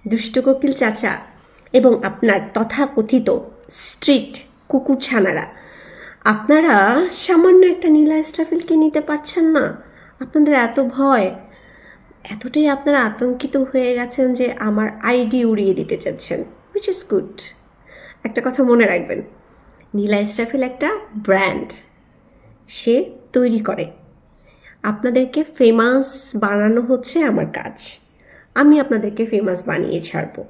দুষ্ট কোকিল চাচা এবং আপনার তথাকথিত স্ট্রিক্ট কুকুরছানারা, আপনারা সামান্য একটা নীলা ইসরাফিলকে নিতে পারছেন না। আপনাদের এত ভয়, এতটাই আপনারা আতঙ্কিত হয়ে গেছেন যে আমার আইডি উড়িয়ে দিতে চাচ্ছেন, হুইচ ইজ গুড। একটা কথা মনে রাখবেন, নীলা ইসরাফিল একটা ব্র্যান্ড, সে তৈরি করে। আপনাদেরকে ফেমাস বানানো হচ্ছে আমার কাজ, আমি আপনাদেরকে ফেমাস বানিয়ে ছাড়বো।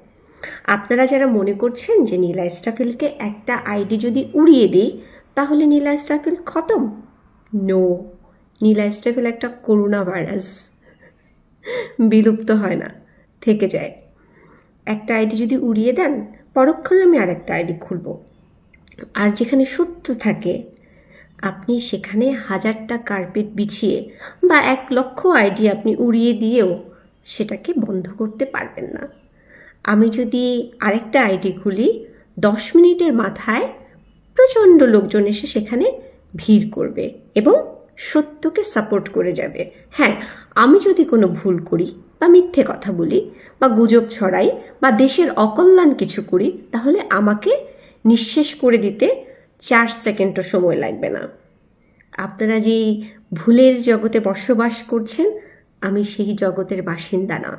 আপনারা যারা মনে করছেন যে নীলা ইসরাফিলকে একটা আইডি যদি উড়িয়ে দিই তাহলে নীলা ইসরাফিল খতম, নো, নীলা ইসরাফিল একটা করোনা ভাইরাস, বিলুপ্ত হয় না, থেকে যায়। একটা আইডি যদি উড়িয়ে দেন পরক্ষণে আমি আরেকটা আইডি খুলব। আর যেখানে সত্য থাকে আপনি সেখানে 1000টা কার্পেট বিছিয়ে বা 1,00,000 আইডি আপনি উড়িয়ে দিয়েও সেটাকে বন্ধ করতে পারবেন না। আমি যদি আরেকটা আইডি খুলি 10 মিনিটের মাথায় প্রচণ্ড লোকজন এসে সেখানে ভিড় করবে এবং সত্যকে সাপোর্ট করে যাবে। হ্যাঁ, আমি যদি কোনো ভুল করি বা মিথ্যে কথা বলি বা গুজব ছড়াই বা দেশের অকল্যাণ কিছু করি তাহলে আমাকে নিঃশেষ করে দিতে 4 সেকেন্ডও সময় লাগবে না। আপনারা যে ভুলের জগতে বসবাস করছেন, আমি সেই জগতের বাসিন্দা না।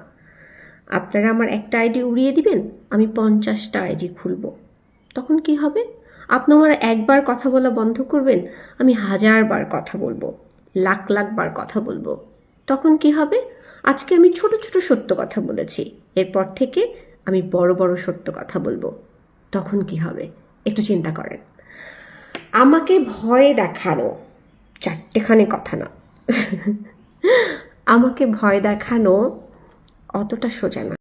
আপনারা আমার একটা আইডি উড়িয়ে দিবেন, আমি 50টা আইডি খুলব। তখন কি হবে? আপনারা একবার কথা বলা বন্ধ করবেন, আমি 1000 বার কথা বলবো, লাখ লাখ বার কথা বলবো। তখন কি হবে? আজকে আমি ছোট ছোট সত্য কথা বলেছি, এরপর থেকে আমি বড় বড় সত্য কথা বলবো। তখন কি হবে একটু চিন্তা করেন। আমাকে ভয় দেখানো, চারটেখানি কথা না, আমাকে ভয় দেখানো অতটা সোজা না।